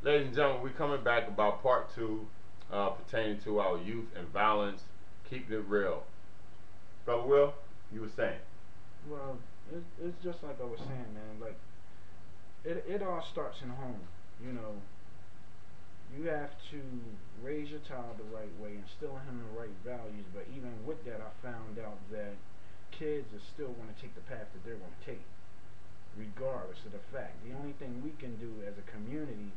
Ladies and gentlemen, we're coming back about part two pertaining to our youth and violence, keeping it real. Brother Will, you were saying? Well, it's just like I was saying, man. Like it all starts in home. You know, you have to raise your child the right way, instill in him the right values. But even with that, I found out that kids are still going to take the path that they're going to take, regardless of the fact. The only thing we can do as a community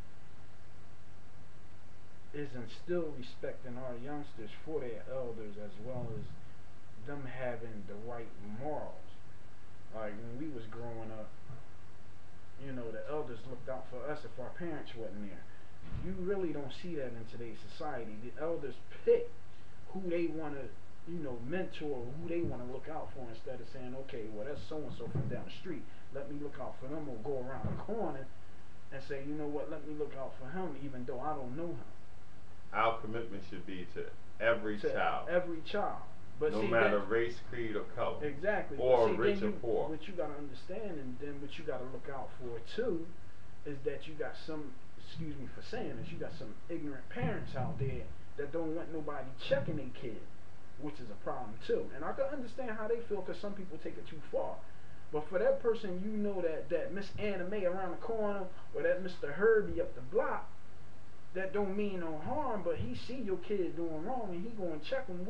is instill respect in our youngsters for their elders, as well as them having the right morals. Like when we was growing up, you know, the elders looked out for us if our parents wasn't there. You really don't see that in today's society. The elders pick who they want to, you know, mentor, who they want to look out for, instead of saying, okay, well, that's so and so from down the street, let me look out for them, or go around the corner and say, you know what, let me look out for him even though I don't know him. Our commitment should be to every To child, every child. But no see, matter then, race, creed, or color, exactly. or But see, rich then or poor. what you gotta understand, and then what you gotta look out for too, is that you got some, excuse me for saying this, you got some ignorant parents out there that don't want nobody checking their kid, which is a problem too. And I can understand how they feel, because some people take it too far. But for that person, you know, that Miss Anna Mae around the corner, or that Mr. Herbie up the block, that don't mean no harm, but he see your kid doing wrong, and he going to check him.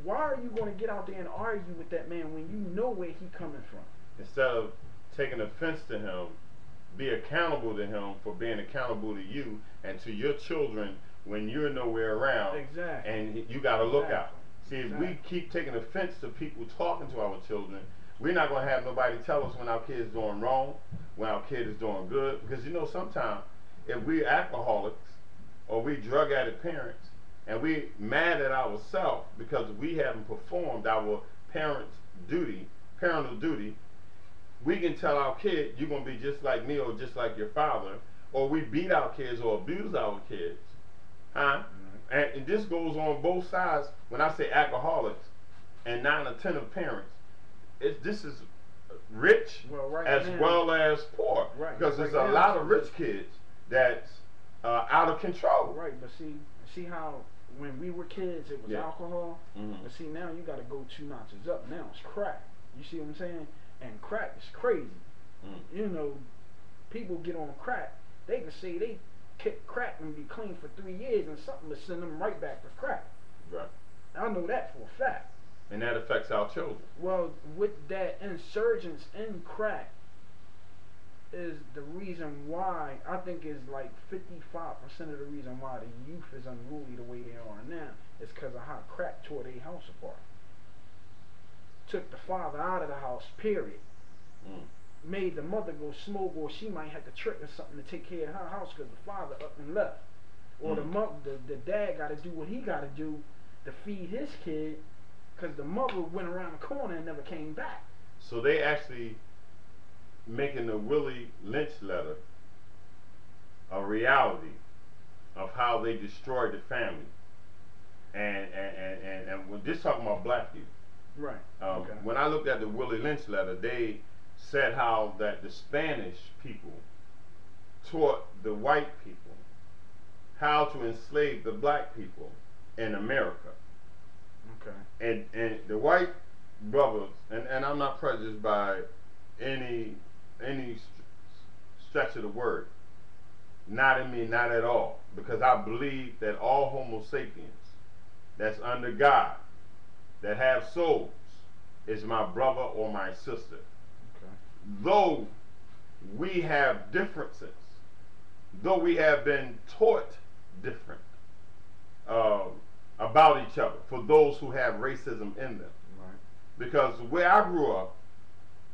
Why are you going to get out there and argue with that man when you know where he coming from? Instead of taking offense to him, be accountable to him for being accountable to you and to your children when you're nowhere around. Exactly. And you got to look out. See, if Exactly. we keep taking offense to people talking to our children, we're not going to have nobody tell us when our kid is doing wrong, when our kid is doing good. Because, you know, sometimes if we're alcoholics or we drug addict parents and we mad at ourselves because we haven't performed our parental duty, we can tell our kid, you're going to be just like me or just like your father, or we beat our kids or abuse our kids. Huh? And this goes on both sides. When I say alcoholics and non-attentive parents, this is rich, Well, right as now, well as poor. right, Because right there's a now, lot of rich kids that's out of control. right. But see how when we were kids it was Yeah. alcohol. But see, now you got to go two notches up. Now it's crack. You see what I'm saying? And crack is crazy. You know, people get on crack. They can say they kick crack and be clean for 3 years, and something to send them right back to crack. Right. I know that for a fact. And that affects our children. Well, with that insurgence in crack is the reason why I think is like 55% of the reason why the youth is unruly the way they are now is because of how crack tore their house apart. Took the father out of the house, period. Made the mother go smoke, or she might have to trick or something to take care of her house because the father up and left. Or the dad got to do what he got to do to feed his kid, because the mother went around the corner and never came back. So they actually making the Willie Lynch letter a reality of how they destroyed the family. And we're just talking about black people. Right. Okay. When I looked at the Willie Lynch letter, they said how that the Spanish people taught the white people how to enslave the black people in America. Okay. And the white brothers, and I'm not prejudiced by any stretch of the word, not in me, not at all, because I believe that all Homo sapiens that's under God, that have souls, is my brother or my sister. Okay. Though we have differences, though we have been taught different about each other, for those who have racism in them. Right. Because where I grew up,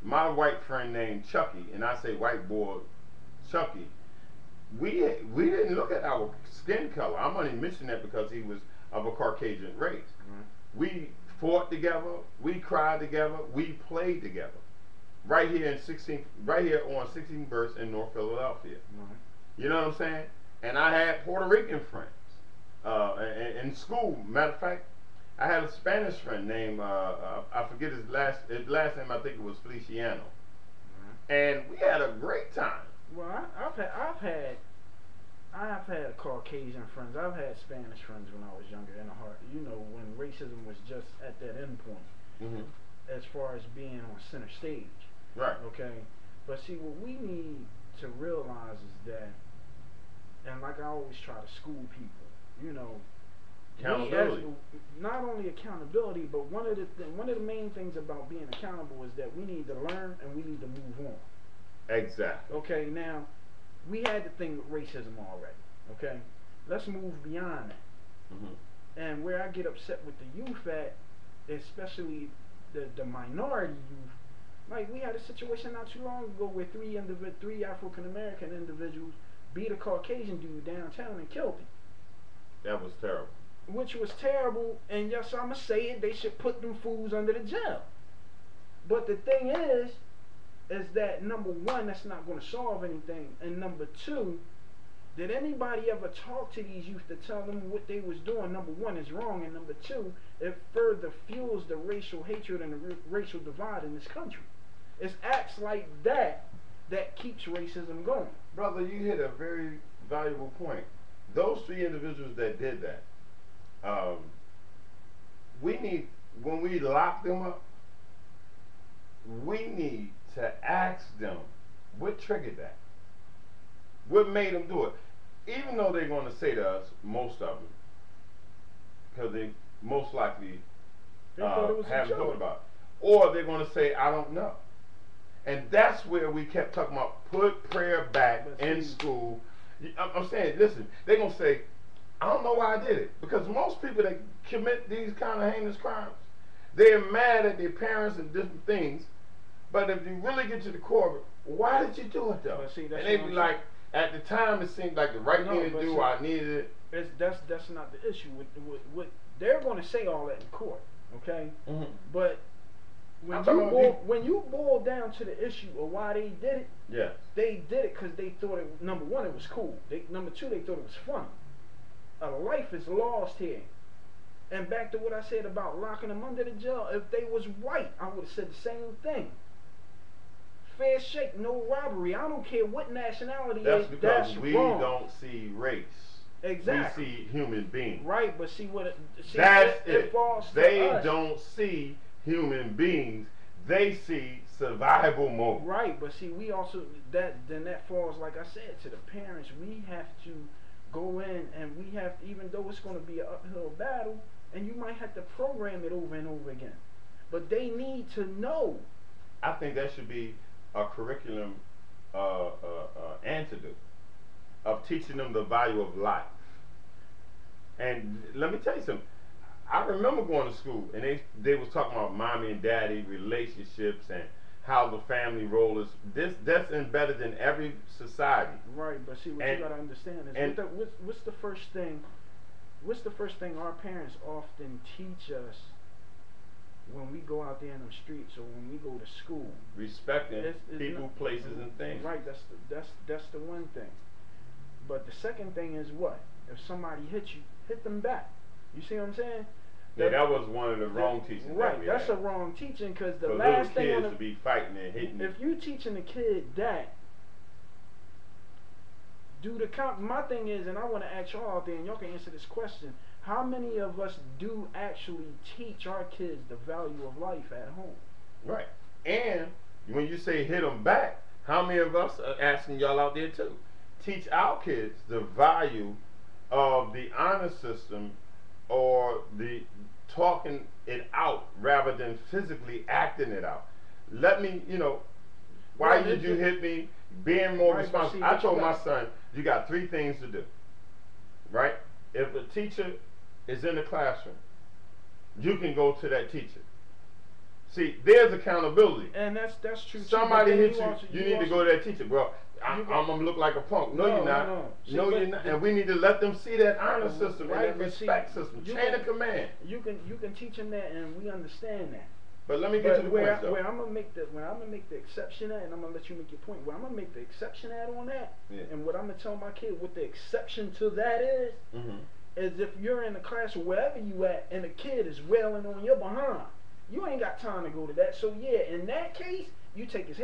my white friend named Chucky, and I say white boy Chucky, we didn't look at our skin color. I'm only mentioning that because he was of a Caucasian race. Right. We fought together, we cried together, we played together. Right here on 16th Verse in North Philadelphia. Right. You know what I'm saying? And I had Puerto Rican friends in school. Matter of fact, I had a Spanish friend named I forget his last name. I think it was Feliciano. Right. And we had a great time. Well, I've Caucasian friends. I've had Spanish friends when I was younger in the heart. You know, when racism was just at that end point, as far as being on center stage. Right. Okay. But see, what we need to realize is that, and like I always try to school people, you know, accountability. Not only accountability, but one of the main things about being accountable is that we need to learn and we need to move on. Exactly. Okay, now we had the thing with racism already. Okay, let's move beyond that. And where I get upset with the youth at, especially the minority youth, like we had a situation not too long ago where three African American individuals beat a Caucasian dude downtown and killed him. That was terrible. Which was terrible, and yes, I'ma say it, they should put them fools under the jail. But the thing is that number one, that's not going to solve anything, and number two, did anybody ever talk to these youth to tell them what they was doing? Number one is wrong, and number two, it further fuels the racial hatred and the racial divide in this country. It's acts like that that keeps racism going. Brother, you hit a very valuable point. Those three individuals that did that, we need, when we lock them up, we need to ask them what triggered that. What made them do it? Even though they're going to say to us, most of them, because they most likely haven't thought about it. Or they're going to say, I don't know. And that's where we kept talking about put prayer back in school. I'm saying, listen, they're going to say, I don't know why I did it. Because most people that commit these kind of heinous crimes, they're mad at their parents and different things. But if you really get to the core, why did you do it though? See, and they be like, at the time it seemed like the right thing to do, I needed it. That's not the issue. With they're going to say all that in court, okay? But when you boil down to the issue of why they did it, they did it because they thought it, number one, it was cool. Number two, they thought it was funny. A life is lost here. And back to what I said about locking them under the jail, if they was white, I would have said the same thing. Fair shake, no robbery. I don't care what nationality that's is. Because that's we wrong. Don't see race. Exactly. We see human beings. Right, but see what that's it falls to they us. don't see human beings. They see survival mode. Right, but see, we also that falls, like I said, to the parents. We have to go in and we have to, even though it's going to be an uphill battle, and you might have to program it over and over again. But they need to know. I think that should be a curriculum antidote of teaching them the value of life. And let me tell you something. I remember going to school and they was talking about mommy and daddy relationships and how the family role is. That's embedded in every society. Right, but see what you gotta understand is what's the first thing? What's the first thing our parents often teach us when we go out there in the streets or when we go to school? Respecting people, places, and things. Right, that's the one thing. But the second thing is what? If somebody hits you, hit them back. You see what I'm saying? Yeah, that was one of the wrong teachings. Right, that's a wrong teaching because the last thing on the, to be fighting and hitting. If you teaching a kid that, my thing is, and I want to ask y'all out there, and y'all can answer this question: how many of us do actually teach our kids the value of life at home? Right, and when you say hit them back, how many of us are asking y'all out there too? Teach our kids the value of the honor system, or the talking it out rather than physically acting it out. Let me, why did you hit me? Being more responsible. I told my son, you got 3 things to do. Right? If a teacher is in the classroom, you can go to that teacher. See, there's accountability. And that's true. Somebody hit you, you need to go to that teacher. Well, I'm gonna look like a punk. No, you're not. No, you're not. And we need to let them see that honor system, right? Respect system, chain of command. You can teach them that, and we understand that. But let me get to the point, though. Where I'm gonna make the exception at, and I'm gonna let you make your point. Where I'm gonna make the exception at on that, and what I'm gonna tell my kid, what the exception to that is if you're in the class or wherever you at, and the kid is wailing on your behind, you ain't got time to go to that. So yeah, in that case, you take his